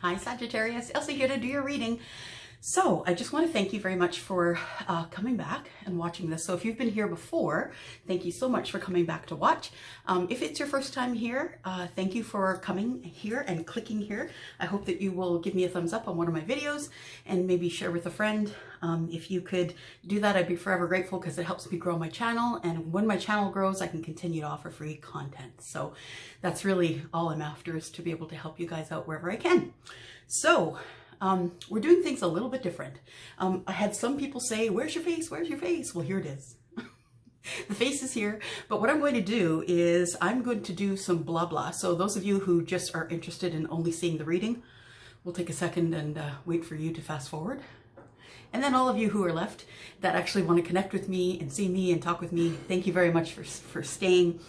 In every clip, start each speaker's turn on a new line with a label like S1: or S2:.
S1: Hi Sagittarius, Elsie here to do your reading. So I just want to thank you very much for coming back and watching this. So if you've been here before, thank you so much for coming back to watch. If it's your first time here, thank you for coming here and clicking here. I hope that you will give me a thumbs up on one of my videos and maybe share with a friend. If you could do that, I'd be forever grateful because it helps me grow my channel. And when my channel grows, I can continue to offer free content. So that's really all I'm after, is to be able to help you guys out wherever I can. So we're doing things a little bit different. I had some people say, where's your face? Where's your face? Well, here it is. The face is here. But what I'm going to do is I'm going to do some blah blah. So those of you who just are interested in only seeing the reading, we'll take a second and wait for you to fast forward. And then all of you who are left that actually want to connect with me and see me and talk with me, thank you very much for staying.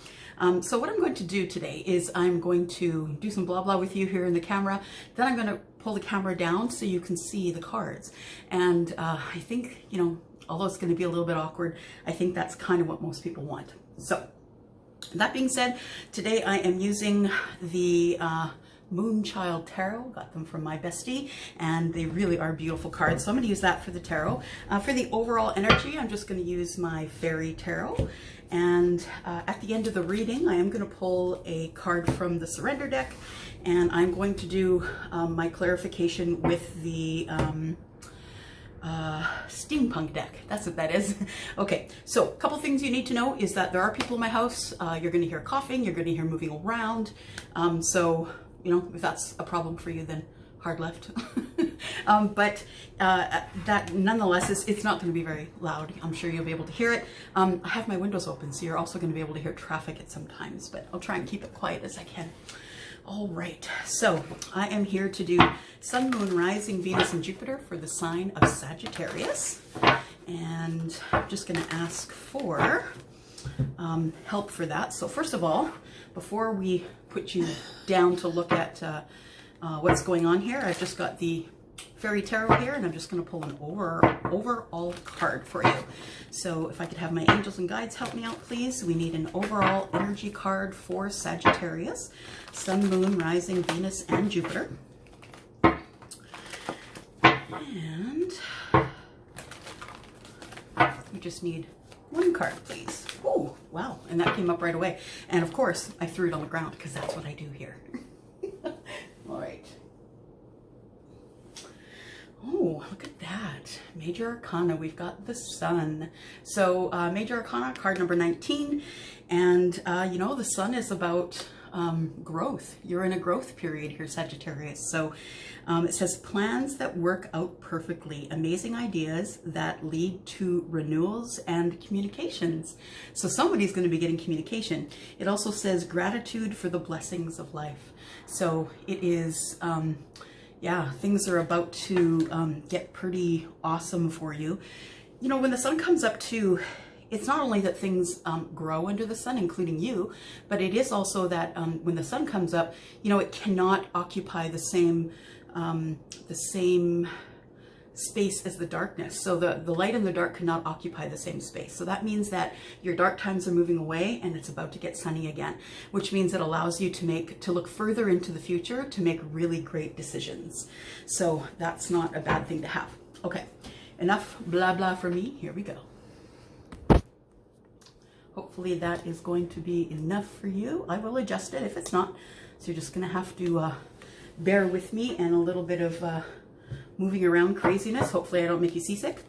S1: So what I'm going to do today is I'm going to do some blah blah with you here in the camera. Then I'm going to pull the camera down so you can see the cards. And I think, you know, although it's going to be a little bit awkward, I think that's kind of what most people want. So that being said, today I am using the Moonchild Tarot. Got them from my bestie, and they really are beautiful cards. So I'm going to use that for the tarot. For the overall energy, I'm just going to use my Fairy Tarot. And at the end of the reading, I am going to pull a card from the Surrender deck, and I'm going to do my clarification with the steampunk deck. That's what that is. Okay, so a couple things you need to know is that there are people in my house. You're going to hear coughing, you're going to hear moving around. So, you know, if that's a problem for you, then hard left. But that nonetheless, it's not going to be very loud. I'm sure you'll be able to hear it. I have my windows open, so you're also going to be able to hear traffic at some times, but I'll try and keep it quiet as I can. All right, so I am here to do Sun, Moon, Rising, Venus, and Jupiter for the sign of Sagittarius. And I'm just going to ask for help for that. So first of all, before we put you down to look at what's going on here, I've just got the Fairy Tarot here, and I'm just going to pull an overall card for you. So if I could have my angels and guides help me out, please. We need an overall energy card for Sagittarius, Sun, Moon, Rising, Venus, and Jupiter. And we just need one card, please. Oh, wow. And that came up right away. And of course, I threw it on the ground because that's what I do here. All right. Oh, look at that. Major Arcana, we've got the Sun. So Major Arcana, card number 19. And, you know, the Sun is about growth. You're in a growth period here, Sagittarius. So it says plans that work out perfectly, amazing ideas that lead to renewals and communications. So somebody's going to be getting communication. It also says gratitude for the blessings of life. So it is... yeah, things are about to get pretty awesome for you. You know, when the Sun comes up too, it's not only that things grow under the Sun, including you, but it is also that when the Sun comes up, you know, it cannot occupy the same space as the darkness. So the light and the dark cannot occupy the same space. So that means that your dark times are moving away and it's about to get sunny again, which means it allows you to look further into the future to make really great decisions. So that's not a bad thing to have. Okay, enough blah blah for me. Here we go. Hopefully that is going to be enough for you. I will adjust it if it's not. So you're just gonna have to bear with me and a little bit of moving around craziness. Hopefully I don't make you seasick.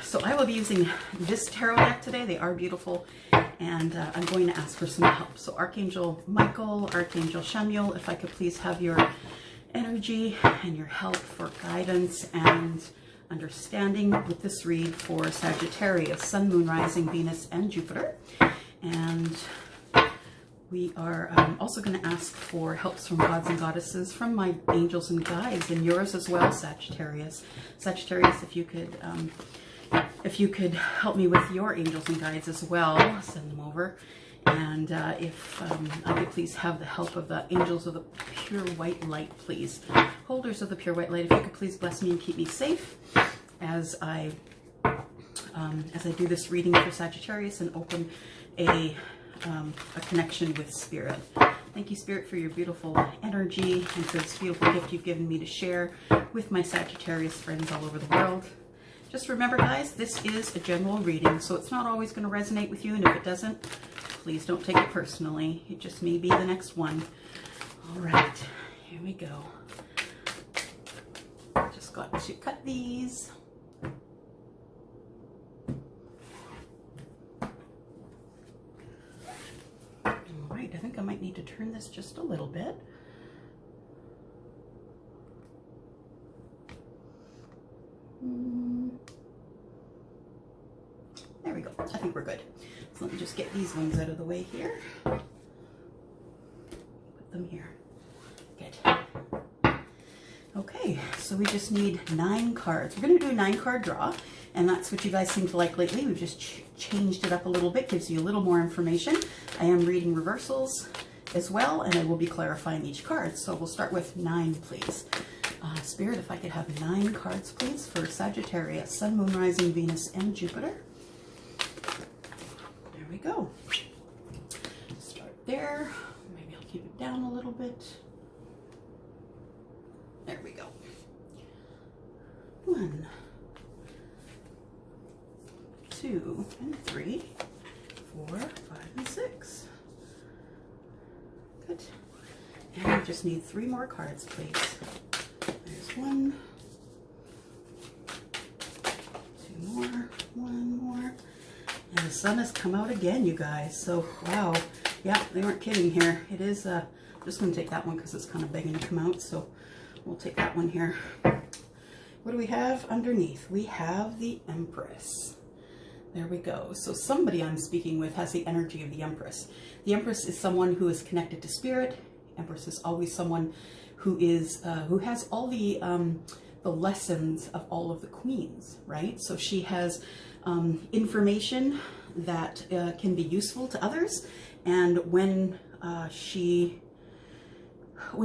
S1: So I will be using this tarot deck today. They are beautiful, and I'm going to ask for some help. So Archangel Michael, Archangel Samuel, if I could please have your energy and your help for guidance and understanding with this read for Sagittarius, Sun, Moon, Rising, Venus, and Jupiter. And we are also going to ask for helps from gods and goddesses, from my angels and guides, and yours as well, Sagittarius. Sagittarius, if you could help me with your angels and guides as well, send them over. And if I could please have the help of the angels of the pure white light, please. Holders of the pure white light, if you could please bless me and keep me safe as I do this reading for Sagittarius and open a connection with Spirit. Thank you, Spirit, for your beautiful energy and for this beautiful gift you've given me to share with my Sagittarius friends all over the world. Just remember, guys, this is a general reading, so it's not always going to resonate with you, and if it doesn't, please don't take it personally. It just may be the next one. All right, here we go. Just got to cut these. I think I might need to turn this just a little bit. There we go. I think we're good. So let me just get these ones out of the way here. Put them here. Good. Okay, so we just need 9 cards. We're going to do a 9-card draw, and that's what you guys seem to like lately. We've just changed it up a little bit, gives you a little more information. I am reading reversals as well, and I will be clarifying each card. So we'll start with 9, please. Spirit, if I could have 9 cards, please, for Sagittarius, Sun, Moon, Rising, Venus, and Jupiter. There we go. Start there. Maybe I'll keep it down a little bit. There we go. 1, 2, and 3, 4, 5, and 6. Good. And we just need 3 more cards, please. There's 1, 2 more, 1 more. And the sun has come out again, you guys. So, wow. Yeah, they weren't kidding here. It is, I'm just going to take that one because it's kind of begging to come out. So, we'll take that one here. What do we have underneath? We have the Empress. There we go. So somebody I'm speaking with has the energy of the Empress. The Empress is someone who is connected to spirit. Empress is always someone who is who has all the lessons of all of the queens, right? So she has information that can be useful to others, and when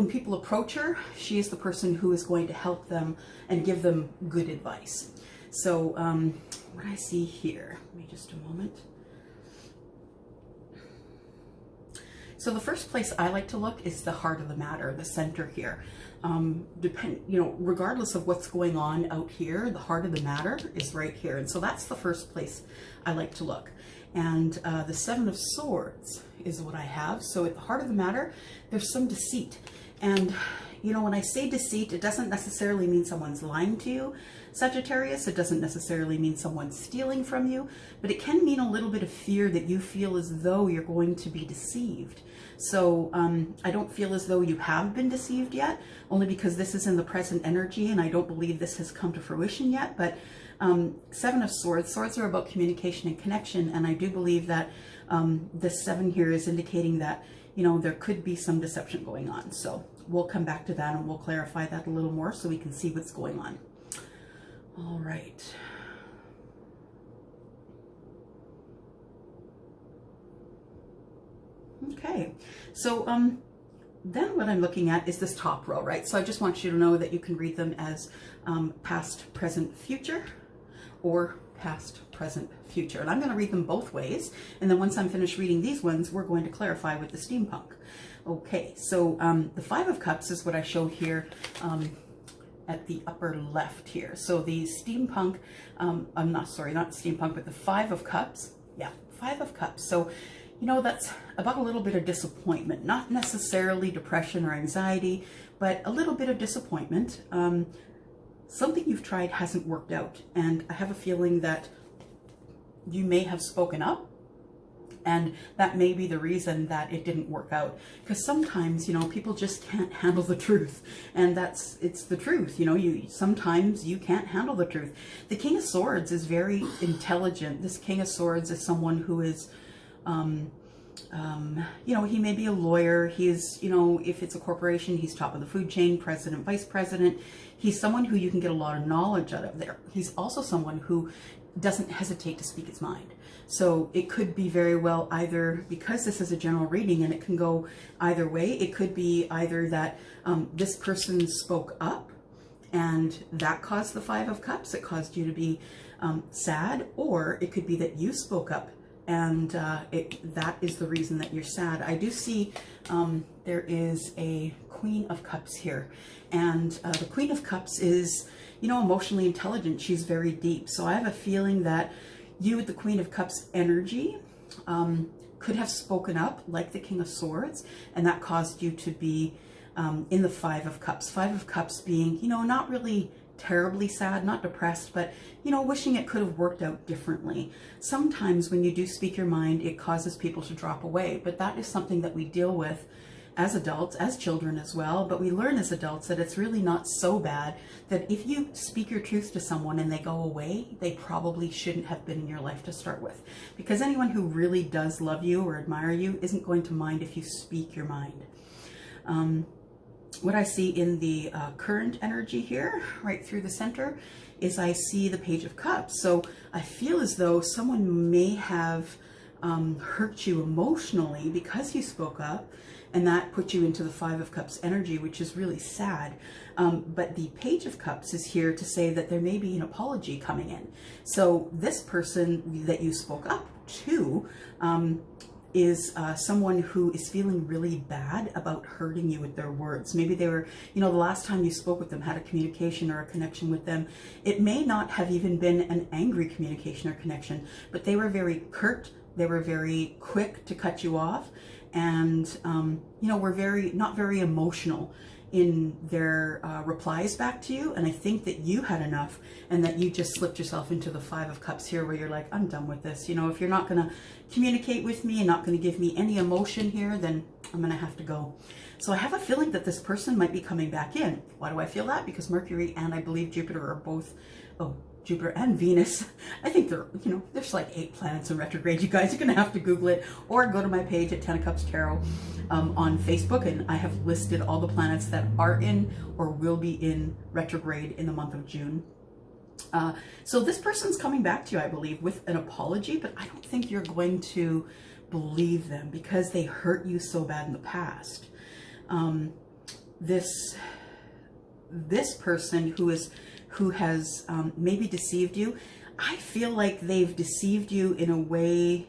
S1: people approach her, she is the person who is going to help them and give them good advice. So what I see here, give me just a moment. So the first place I like to look is the heart of the matter, the center here. Regardless of what's going on out here, the heart of the matter is right here. And so that's the first place I like to look. And the 7 of Swords is what I have. So at the heart of the matter, there's some deceit. And, when I say deceit, it doesn't necessarily mean someone's lying to you, Sagittarius. It doesn't necessarily mean someone's stealing from you, but it can mean a little bit of fear that you feel as though you're going to be deceived. So I don't feel as though you have been deceived yet, only because this is in the present energy, and I don't believe this has come to fruition yet. But 7 of Swords, swords are about communication and connection, and I do believe that this 7 here is indicating that, there could be some deception going on. So we'll come back to that and we'll clarify that a little more so we can see what's going on. All right. Okay, so then what I'm looking at is this top row, right? So I just want you to know that you can read them as past, present, future, or past, present, future. And I'm going to read them both ways. And then once I'm finished reading these ones, we're going to clarify with the steampunk. Okay, so the 5 of Cups is what I show here at the upper left here. So the steampunk, not steampunk, but the 5 of Cups. Yeah, 5 of Cups. So, that's about a little bit of disappointment, not necessarily depression or anxiety, but a little bit of disappointment. Something you've tried hasn't worked out. And I have a feeling that you may have spoken up, and that may be the reason that it didn't work out. Because sometimes, people just can't handle the truth. And it's the truth. Sometimes you can't handle the truth. The King of Swords is very intelligent. This King of Swords is someone who is, he may be a lawyer. He is, if it's a corporation, he's top of the food chain, president, vice president. He's someone who you can get a lot of knowledge out of there. He's also someone who doesn't hesitate to speak his mind. So it could be very well either, because this is a general reading and it can go either way, it could be either that this person spoke up and that caused the 5 of Cups, it caused you to be sad, or it could be that you spoke up and that is the reason that you're sad. I do see there is a Queen of Cups here, and the Queen of Cups is, you know, emotionally intelligent. She's very deep. So I have a feeling that you with the Queen of Cups energy could have spoken up like the King of Swords, and that caused you to be in the Five of Cups. Five of Cups being, you know, not really terribly sad, not depressed, but, you know, wishing it could have worked out differently. Sometimes when you do speak your mind, it causes people to drop away, but that is something that we deal with as adults, as children as well, but we learn as adults that it's really not so bad, that if you speak your truth to someone and they go away, they probably shouldn't have been in your life to start with. Because anyone who really does love you or admire you isn't going to mind if you speak your mind. What I see in the current energy here, right through the center, is I see the Page of Cups. So I feel as though someone may have hurt you emotionally because you spoke up, and that put you into the Five of Cups energy, which is really sad. But the Page of Cups is here to say that there may be an apology coming in. So this person that you spoke up to is someone who is feeling really bad about hurting you with their words. Maybe they were, you know, the last time you spoke with them, had a communication or a connection with them. It may not have even been an angry communication or connection, but they were very curt. They were very quick to cut you off, and you know, were not very emotional in their replies back to you. And I think that you had enough, and that you just slipped yourself into the Five of Cups here, where you're like, I'm done with this. You know, if you're not going to communicate with me and not going to give me any emotion here, then I'm going to have to go. So I have a feeling that this person might be coming back in. Why do I feel that? Because Mercury and I believe Jupiter are both, Jupiter and Venus, I think they're, you know, there's like 8 planets in retrograde. You guys are going to have to Google it, or go to my page at 10 of Cups Tarot on Facebook, and I have listed all the planets that are in or will be in retrograde in the month of June. So this person's coming back to you, I believe, with an apology, but I don't think you're going to believe them because they hurt you so bad in the past. This person who has maybe deceived you, I feel like they've deceived you in a way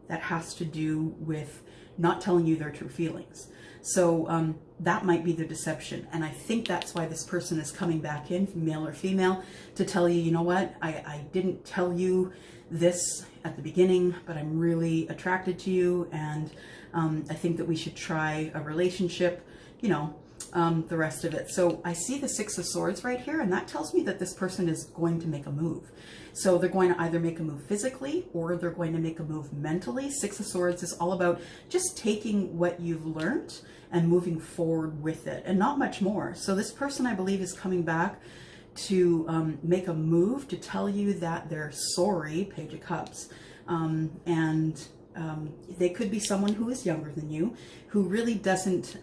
S1: that has to do with not telling you their true feelings. So that might be the deception. And I think that's why this person is coming back in, male or female, to tell you, you know what, I didn't tell you this at the beginning, but I'm really attracted to you, and I think that we should try a relationship, you know, the rest of it. So I see the Six of Swords right here, and that tells me that this person is going to make a move. So they're going to either make a move physically, or they're going to make a move mentally. Six of Swords is all about just taking what you've learned and moving forward with it, and not much more. So this person, I believe, is coming back to make a move to tell you that they're sorry, Page of Cups, and they could be someone who is younger than you, who really doesn't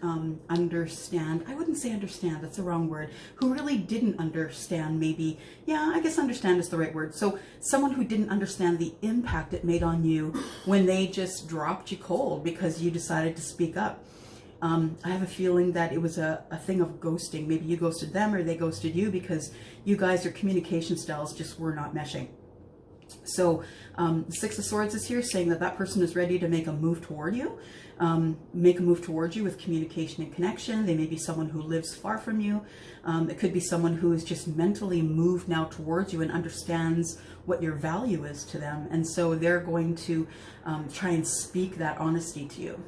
S1: understand. I wouldn't say understand, that's the wrong word. Who really didn't understand, maybe. Yeah, I guess understand is the right word. So someone who didn't understand the impact it made on you when they just dropped you cold because you decided to speak up. I have a feeling that it was a thing of ghosting. Maybe you ghosted them or they ghosted you because you guys, your communication styles just were not meshing. So Six of Swords is here saying that that person is ready to make a move toward you, with communication and connection. They may be someone who lives far from you. It could be someone who is just mentally moved now towards you and understands what your value is to them. And so they're going to try and speak that honesty to you.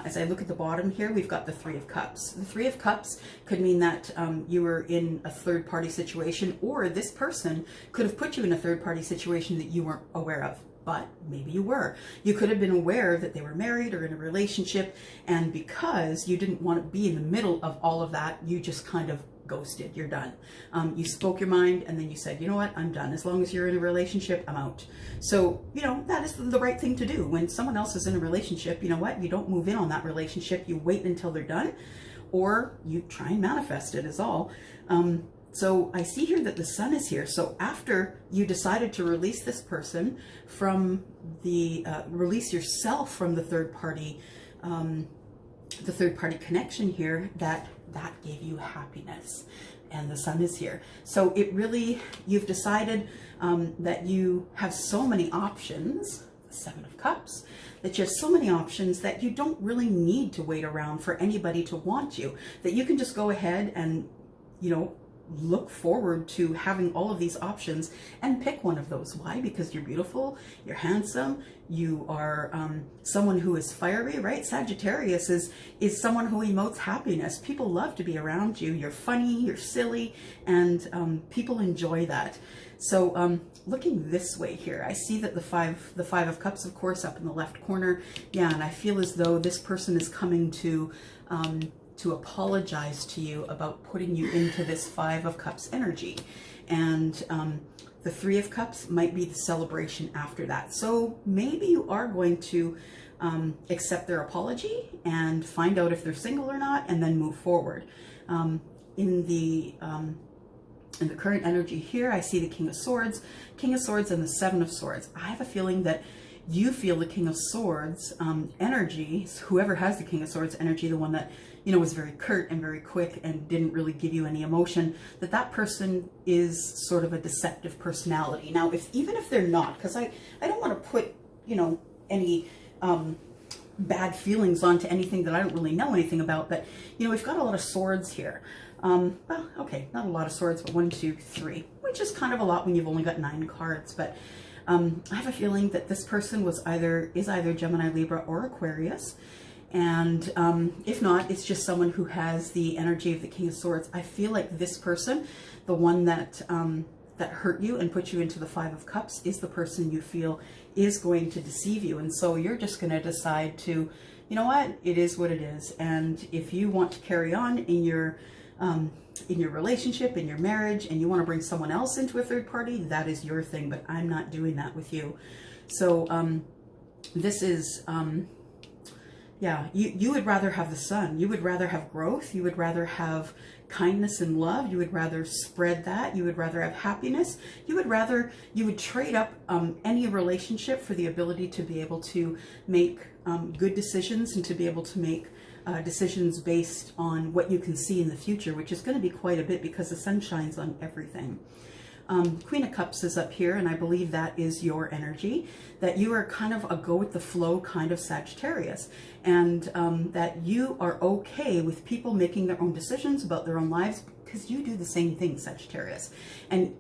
S1: As I look at the bottom here, we've got the Three of Cups. The Three of Cups could mean that you were in a third-party situation, or this person could have put you in a third-party situation that you weren't aware of, but maybe you were. You could have been aware that they were married or in a relationship, and because you didn't want to be in the middle of all of that, you just kind of ghosted. You're done. You spoke your mind, and then you said, you know what, I'm done. As long as you're in a relationship, I'm out. So, you know, that is the right thing to do. When someone else is in a relationship, you know what, you don't move in on that relationship. You wait until they're done, or you try and manifest it is all. So I see here that the Sun is here. So after you decided to release this person from the, release yourself from the third party connection here, that gave you happiness, and the Sun is here. So it really, you've decided that you have so many options the Seven of Cups, that you have so many options that you don't really need to wait around for anybody to want you, that you can just go ahead and, you know, look forward to having all of these options and pick one of those. Why? Because you're beautiful, you're handsome, you are someone who is fiery, right? Sagittarius is someone who emotes happiness. People love to be around you. You're funny, you're silly, and people enjoy that. So looking this way here, I see that the five of Cups, of course, up in the left corner. Yeah, and I feel as though this person is coming to apologize to you about putting you into this Five of Cups energy. And the Three of Cups might be the celebration after that. So maybe you are going to accept their apology and find out if they're single or not, and then move forward. In the current energy here, I see the King of Swords and the Seven of Swords. I have a feeling that you feel the King of Swords energy, whoever has the King of Swords energy, the one that, you know, was very curt and very quick and didn't really give you any emotion, that person is sort of a deceptive personality. Now, even if they're not, because I don't want to put, you know, any bad feelings onto anything that I don't really know anything about, but, you know, we've got a lot of swords here. Well, okay, not a lot of swords, but 1, 2, 3, which is kind of a lot when you've only got 9 cards, but I have a feeling that this person is either Gemini, Libra, or Aquarius. And if not, it's just someone who has the energy of the King of Swords. I feel like this person, the one that hurt you and put you into the Five of Cups, is the person you feel is going to deceive you. And so you're just going to decide to, you know what, it is what it is. And if you want to carry on in your relationship, in your marriage, and you want to bring someone else into a third party, that is your thing, but I'm not doing that with you. So this is, yeah, you would rather have the sun. You would rather have growth. You would rather have kindness and love. You would rather spread that. You would rather have happiness. You would trade up any relationship for the ability to be able to make good decisions and to be able to make decisions based on what you can see in the future, which is going to be quite a bit because the sun shines on everything. Queen of Cups is up here, and I believe that is your energy, that you are kind of a go with the flow kind of Sagittarius, and that you are okay with people making their own decisions about their own lives, because you do the same thing, Sagittarius. And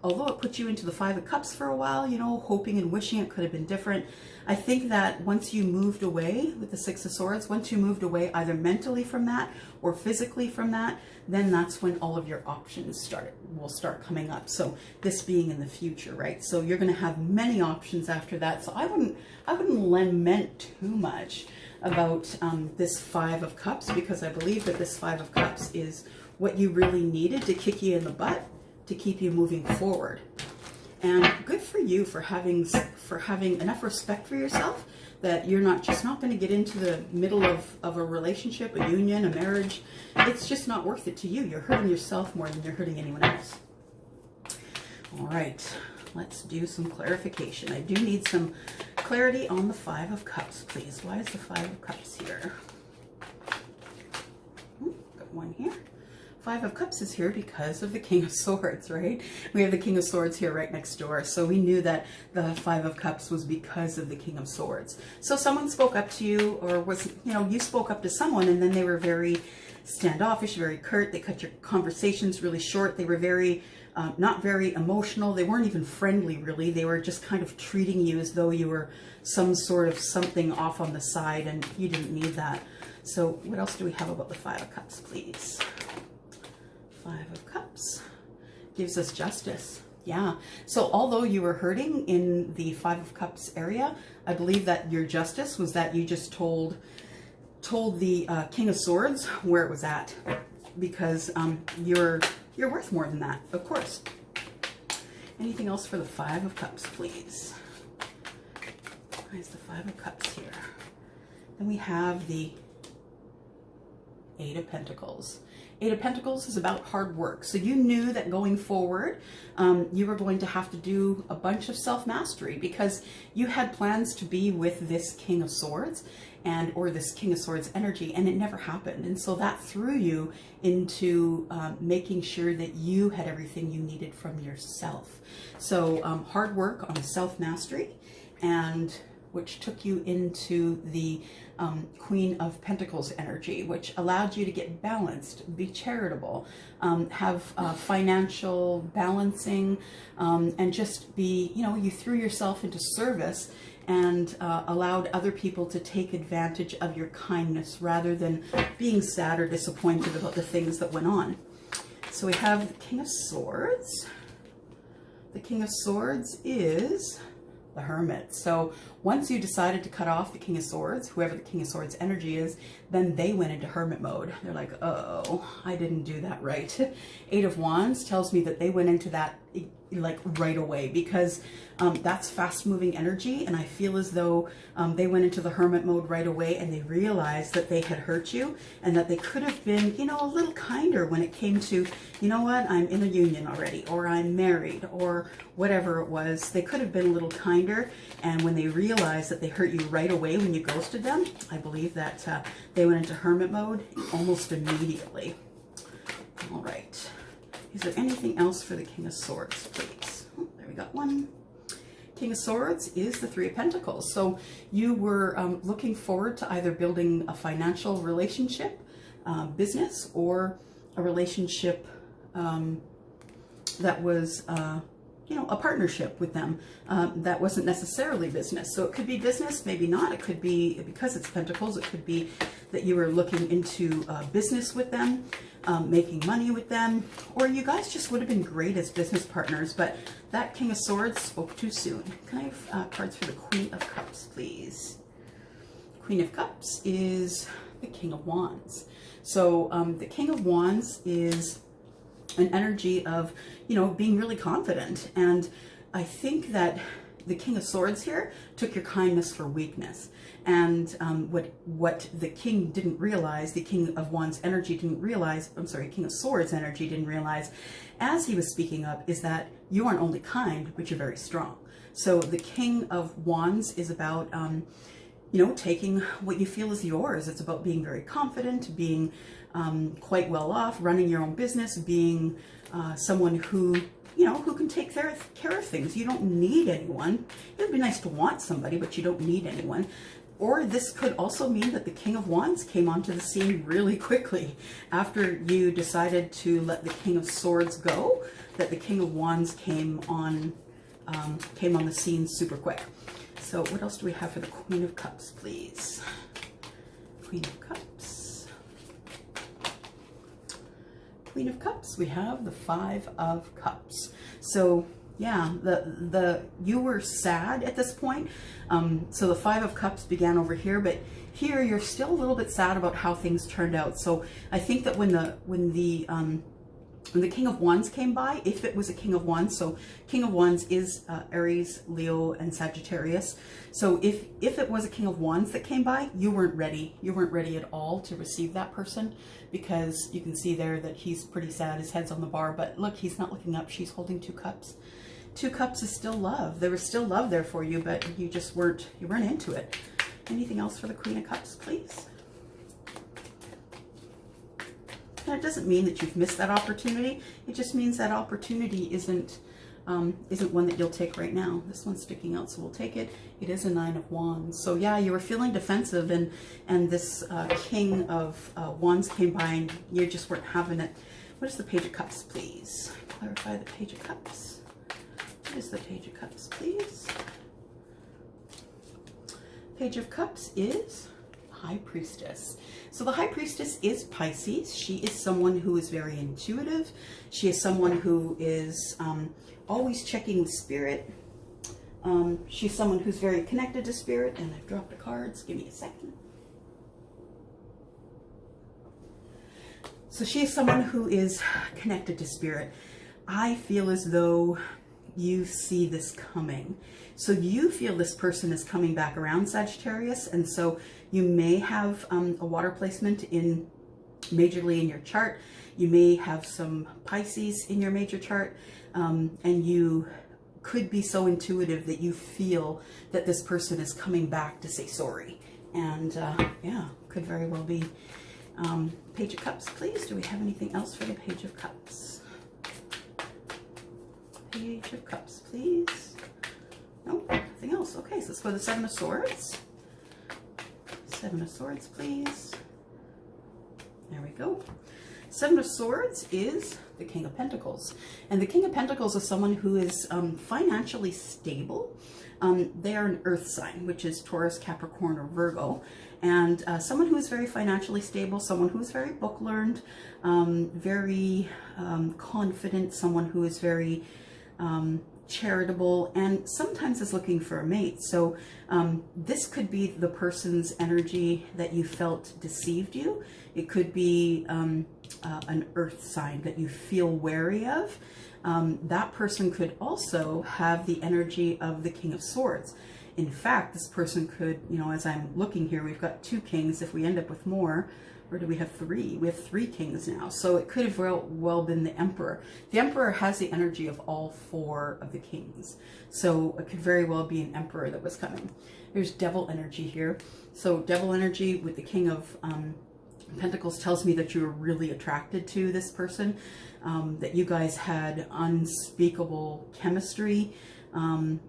S1: although it put you into the Five of Cups for a while, you know, hoping and wishing it could have been different, I think that once you moved away with the Six of Swords, once you moved away either mentally from that or physically from that, then that's when all of your options will start coming up. So this being in the future, right? So you're going to have many options after that. So I wouldn't lament too much about this Five of Cups, because I believe that this Five of Cups is what you really needed to kick you in the butt to keep you moving forward. And good for you for having enough respect for yourself that you're not going to get into the middle of a relationship, a union, a marriage. It's just not worth it to you. You're hurting yourself more than you're hurting anyone else. All right, let's do some clarification. I do need some clarity on the Five of Cups, please. Why is the Five of Cups here? Got one here. Five of Cups is here because of the King of Swords, right? We have the King of Swords here right next door. So we knew that the Five of Cups was because of the King of Swords. So someone spoke up to you, or was, you know, you spoke up to someone, and then they were very standoffish, very curt. They cut your conversations really short. They were very, not very emotional. They weren't even friendly, really. They were just kind of treating you as though you were some sort of something off on the side, and you didn't need that. So what else do we have about the Five of Cups, please? Five of Cups gives us justice. Yeah. So although you were hurting in the Five of Cups area, I believe that your justice was that you just told the King of Swords where it was at, because you're worth more than that, of course. Anything else for the Five of Cups, please? Why is the Five of Cups here? Then we have the Eight of Pentacles. Eight of Pentacles is about hard work. So you knew that going forward, you were going to have to do a bunch of self-mastery, because you had plans to be with this King of Swords or this King of Swords energy, and it never happened. And so that threw you into making sure that you had everything you needed from yourself. So hard work on self-mastery, and which took you into the Queen of Pentacles energy, which allowed you to get balanced, be charitable, have financial balancing, and just be, you know, you threw yourself into service and allowed other people to take advantage of your kindness rather than being sad or disappointed about the things that went on. So we have the King of Swords. The King of Swords is the Hermit. So once you decided to cut off the King of Swords, whoever the King of Swords energy is, then they went into Hermit mode. They're like, oh, I didn't do that right. Eight of Wands tells me that they went into that like right away, because that's fast moving energy, and I feel as though they went into the Hermit mode right away, and they realized that they had hurt you and that they could have been, you know, a little kinder when it came to, you know what, I'm in a union already, or I'm married, or whatever it was. They could have been a little kinder, and when they realized that they hurt you right away when you ghosted them, I believe that they went into Hermit mode almost immediately. All right. Is there anything else for the King of Swords, please? Oh, there we got one. King of Swords is the Three of Pentacles. So you were looking forward to either building a financial relationship, business, or a relationship that was, you know, a partnership with them. That wasn't necessarily business. So it could be business, maybe not. It could be, because it's Pentacles, it could be that you were looking into business with them, making money with them, or you guys just would have been great as business partners, but that King of Swords spoke too soon. Can I have cards for the Queen of Cups, please? Queen of Cups is the King of Wands. So the King of Wands is an energy of, you know, being really confident, and I think that the King of Swords here took your kindness for weakness. And what the King didn't realize, the King of Wands energy didn't realize, I'm sorry, King of Swords energy didn't realize, as he was speaking up, is that you aren't only kind, but you're very strong. So the King of Wands is about, you know, taking what you feel is yours. It's about being very confident, being quite well off, running your own business, being someone who, you know, who can take care of things. You don't need anyone. It would be nice to want somebody, but you don't need anyone. Or this could also mean that the King of Wands came onto the scene really quickly after you decided to let the King of Swords go, that the King of Wands came on the scene super quick. So what else do we have for the Queen of Cups, please? Queen of Cups. Queen of Cups, we have the Five of Cups. So yeah, you were sad at this point. So the Five of Cups began over here, but here you're still a little bit sad about how things turned out. So I think that when the King of Wands came by, if it was a King of Wands, so King of Wands is Aries, Leo, and Sagittarius. So if it was a King of Wands that came by, you weren't ready. You weren't ready at all to receive that person, because you can see there that he's pretty sad. His head's on the bar, but look, he's not looking up. She's holding two cups. Two cups is still love. There was still love there for you, but you just weren't into it. Anything else for the Queen of Cups, please? And it doesn't mean that you've missed that opportunity. It just means that opportunity isn't one that you'll take right now. This one's sticking out, so we'll take it. It is a Nine of Wands. So yeah, you were feeling defensive, and this King of Wands came by, and you just weren't having it. What is the Page of Cups, please? Clarify the Page of Cups. What is the Page of Cups, please? Page of Cups is High Priestess. So the High Priestess is Pisces. She is someone who is very intuitive. She is someone who is always checking with spirit. She's someone who's very connected to spirit. And I've dropped the cards. Give me a second. So she is someone who is connected to spirit. I feel as though you see this coming. So you feel this person is coming back around, Sagittarius, and so you may have a water placement majorly in your chart. You may have some Pisces in your major chart, and you could be so intuitive that you feel that this person is coming back to say sorry. And yeah, could very well be. Page of Cups, please. Do we have anything else for the Page of Cups? Page of Cups, please. Nope, nothing else. else? Okay, so let's go to the Seven of Swords. Seven of Swords, please. There we go. Seven of Swords is the King of Pentacles. And the King of Pentacles is someone who is financially stable. They are an earth sign, which is Taurus, Capricorn, or Virgo. And someone who is very financially stable, someone who is very book learned, very confident, someone who is very charitable, and sometimes is looking for a mate. So this could be the person's energy that you felt deceived you. It could be an earth sign that you feel wary of. That person could also have the energy of the King of Swords. In fact, this person could, you know, as I'm looking here, we've got 2 kings. If we end up with more, or do we have 3? We have 3 kings now. So it could have well been the Emperor. The Emperor has the energy of all 4 of the kings. So it could very well be an Emperor that was coming. There's Devil energy here. So Devil energy with the King of Pentacles tells me that you were really attracted to this person, that you guys had unspeakable chemistry.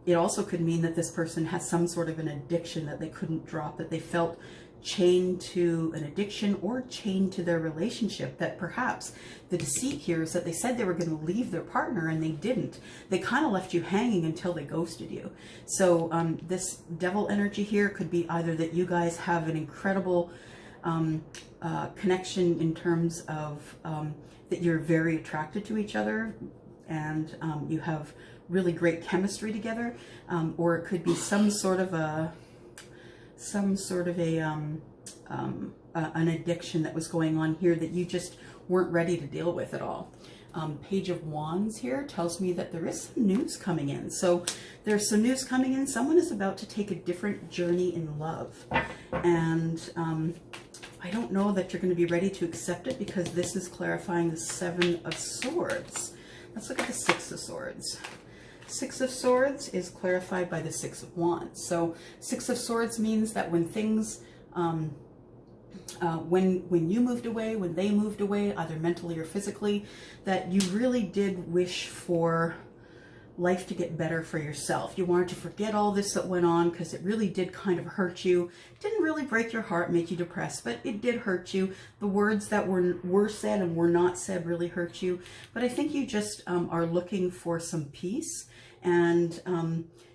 S1: It also could mean that this person has some sort of an addiction that they couldn't drop, that they felt chained to an addiction or chained to their relationship, that perhaps the deceit here is that they said they were going to leave their partner and they didn't. They kind of left you hanging until they ghosted you. So this Devil energy here could be either that you guys have an incredible connection in terms of that you're very attracted to each other, and you have really great chemistry together, or it could be some sort of an addiction that was going on here that you just weren't ready to deal with at all. Page of Wands here tells me that there is some news coming in. So there's some news coming in. Someone is about to take a different journey in love. And I don't know that you're going to be ready to accept it, because this is clarifying the Seven of Swords. Let's look at the Six of Swords. Six of Swords is clarified by the Six of Wands. So Six of Swords means that when things, when you moved away, when they moved away, either mentally or physically, that you really did wish for life to get better for yourself. You wanted to forget all this that went on, because it really did kind of hurt you. It didn't really break your heart, make you depressed, but it did hurt you. The words that were said and were not said really hurt you. But I think you just are looking for some peace. And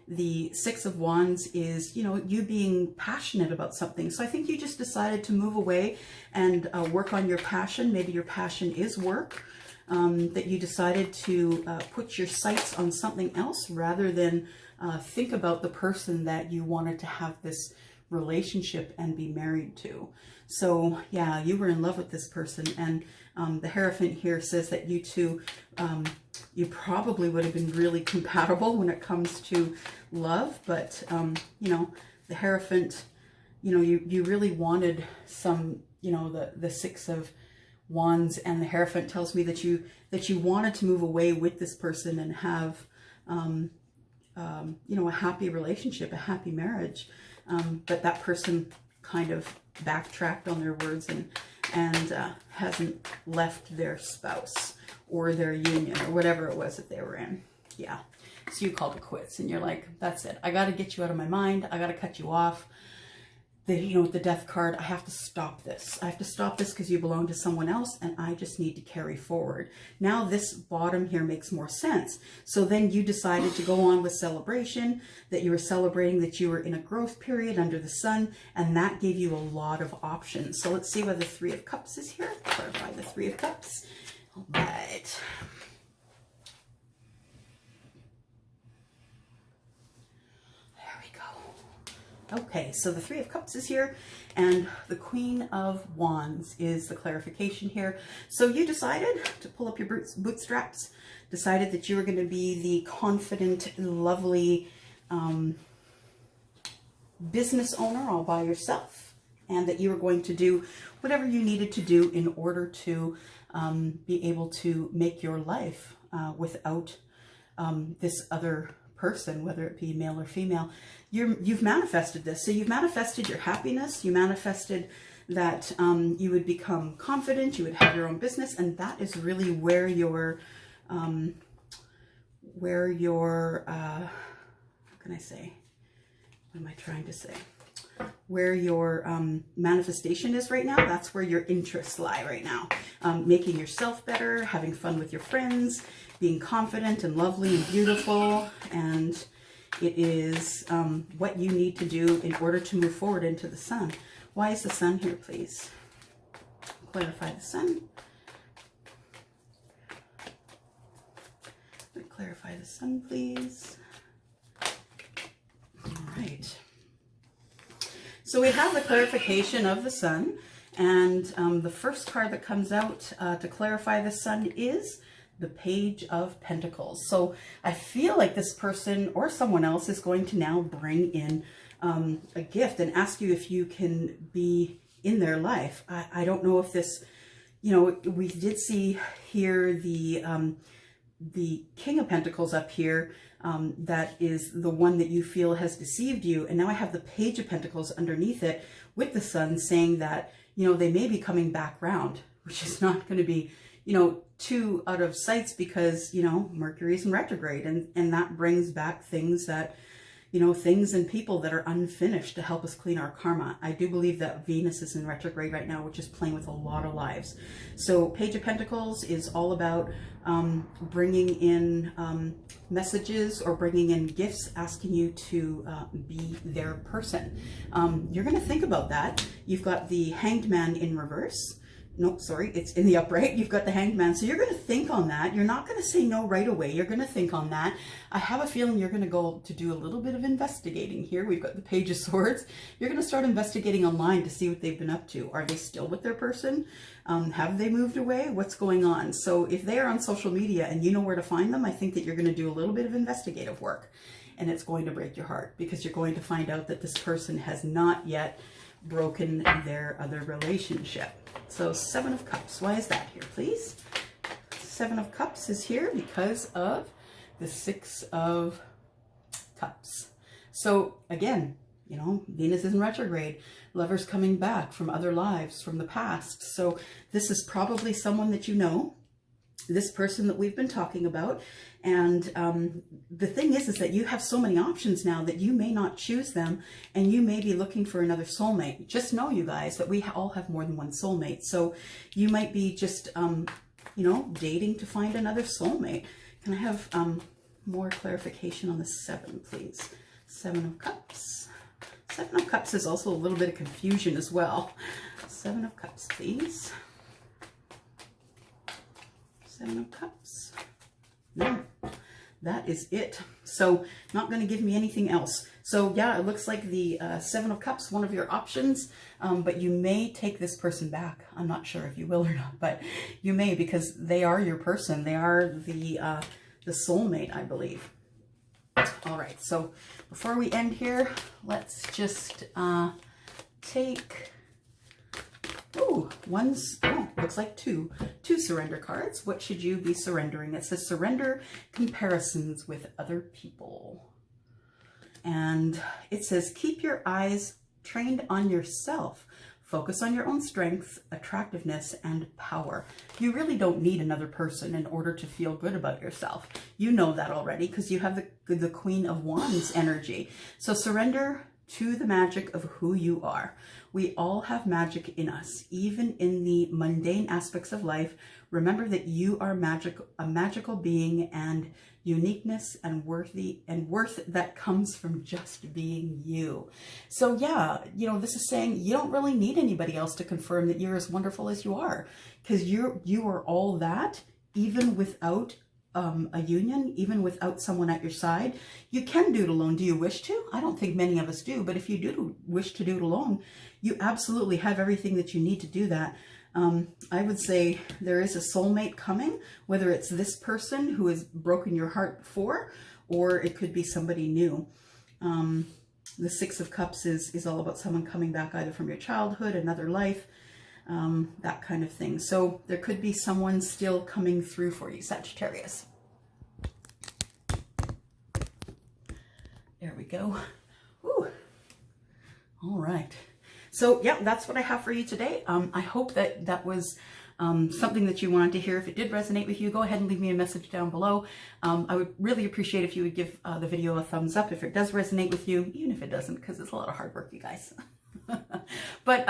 S1: the Six of Wands is, you know, you being passionate about something. So I think you just decided to move away and work on your passion. Maybe your passion is work. That you decided to put your sights on something else rather than think about the person that you wanted to have this relationship and be married to. So yeah, you were in love with this person, and the Hierophant here says that you two, you probably would have been really compatible when it comes to love, but you know, the Hierophant, you know, you really wanted some, you know, the Six of Wands and the Hierophant tells me that you wanted to move away with this person and have you know, a happy relationship, a happy marriage, but that person kind of backtracked on their words and hasn't left their spouse or their union or whatever it was that they were in. Yeah, so you called it quits, and you're like, that's it, I got to get you out of my mind, I got to cut you off. You know, with the Death card, I have to stop this. I have to stop this because you belong to someone else, and I just need to carry forward. Now this bottom here makes more sense. So then you decided to go on with celebration, that you were celebrating that you were in a growth period under the sun, and that gave you a lot of options. So let's see whether the Three of Cups is here. Clarify the Three of Cups. All right. Okay, so the Three of Cups is here, and the Queen of Wands is the clarification here. So you decided to pull up your bootstraps, decided that you were going to be the confident, lovely business owner all by yourself, and that you were going to do whatever you needed to do in order to be able to make your life without this other person, whether it be male or female. You've manifested this. So you've manifested your happiness. You manifested that you would become confident, you would have your own business, and that is really where your how can I say? what am I trying to say? Where your manifestation is right now, that's where your interests lie right now. Making yourself better, having fun with your friends, being confident and lovely and beautiful. And it is what you need to do in order to move forward into the sun. Why is the sun here, please? Clarify the sun. Clarify the sun, please. All right. So we have the clarification of the sun, and the first card that comes out to clarify the sun is the Page of Pentacles. So I feel like this person or someone else is going to now bring in a gift and ask you if you can be in their life. I don't know if this, you know, we did see here the King of Pentacles up here. That is the one that you feel has deceived you. And now I have the Page of Pentacles underneath it with the sun saying that, you know, they may be coming back round, which is not going to be, you know, too out of sights because, you know, Mercury's in retrograde and that brings back things that, you know, things and people that are unfinished to help us clean our karma. I do believe that Venus is in retrograde right now, which is playing with a lot of lives. So Page of Pentacles is all about bringing in messages or bringing in gifts, asking you to be their person. You're going to think about that. You've got the Hanged Man in reverse. No, sorry, it's in the upright. You've got the Hanged Man. So you're going to think on that. You're not going to say no right away. You're going to think on that. I have a feeling you're going to go to do a little bit of investigating here. We've got the Page of Swords. You're going to start investigating online to see what they've been up to. Are they still with their person? Have they moved away? What's going on? So if they are on social media and you know where to find them, I think that you're going to do a little bit of investigative work. And it's going to break your heart because you're going to find out that this person has not yet broken their other relationship. So Seven of Cups, why is that here, please? Seven of Cups is here because of the Six of Cups. So again, you know, Venus is in retrograde, lovers coming back from other lives, from the past. So this is probably someone that you know, this person that we've been talking about. And the thing is that you have so many options now that you may not choose them and you may be looking for another soulmate. Just know, you guys, that we all have more than one soulmate. So you might be just, you know, dating to find another soulmate. Can I have more clarification on the seven, please? Seven of Cups. Seven of Cups is also a little bit of confusion as well. Seven of Cups, please. Seven of Cups. No, that is it. So not going to give me anything else. So yeah, it looks like the Seven of Cups, one of your options, but you may take this person back. I'm not sure if you will or not, but you may, because they are your person. They are the soulmate, I believe. All right, so before we end here, let's just take... Oh, looks like two surrender cards. What should you be surrendering? It says surrender comparisons with other people. And it says keep your eyes trained on yourself. Focus on your own strength, attractiveness, and power. You really don't need another person in order to feel good about yourself. You know that already because you have the Queen of Wands energy. So surrender to the magic of who you are. We all have magic in us, even in the mundane aspects of life. Remember that you are a magical being, and uniqueness and worth that comes from just being you. So yeah, you know, this is saying you don't really need anybody else to confirm that you're as wonderful as you are, because you are all that, even without a union, even without someone at your side. You can do it alone. Do you wish to? I don't think many of us do, but if you do wish to do it alone, you absolutely have everything that you need to do that. I would say there is a soulmate coming, whether it's this person who has broken your heart before, or it could be somebody new. The Six of Cups is all about someone coming back either from your childhood, another life, that kind of thing. So there could be someone still coming through for you, Sagittarius. There we go. Ooh. All right. So yeah, that's what I have for you today. I hope that was something that you wanted to hear. If it did resonate with you, go ahead and leave me a message down below. I would really appreciate if you would give the video a thumbs up if it does resonate with you, even if it doesn't, because it's a lot of hard work, you guys. But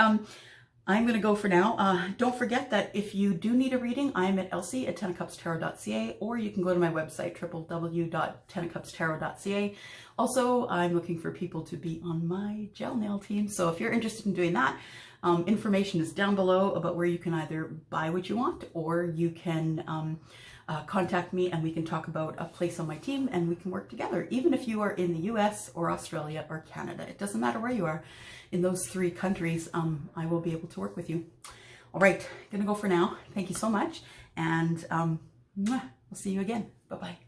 S1: I'm going to go for now. Don't forget that if you do need a reading, I'm at elsie@tenofcupstarot.ca, or you can go to my website, www.tenofcupstarot.ca. Also, I'm looking for people to be on my gel nail team. So if you're interested in doing that, information is down below about where you can either buy what you want, or you can contact me and we can talk about a place on my team and we can work together. Even if you are in the US or Australia or Canada, it doesn't matter where you are. In those 3 countries, I will be able to work with you. All right, gonna go for now. Thank you so much, and we'll see you again. Bye-bye.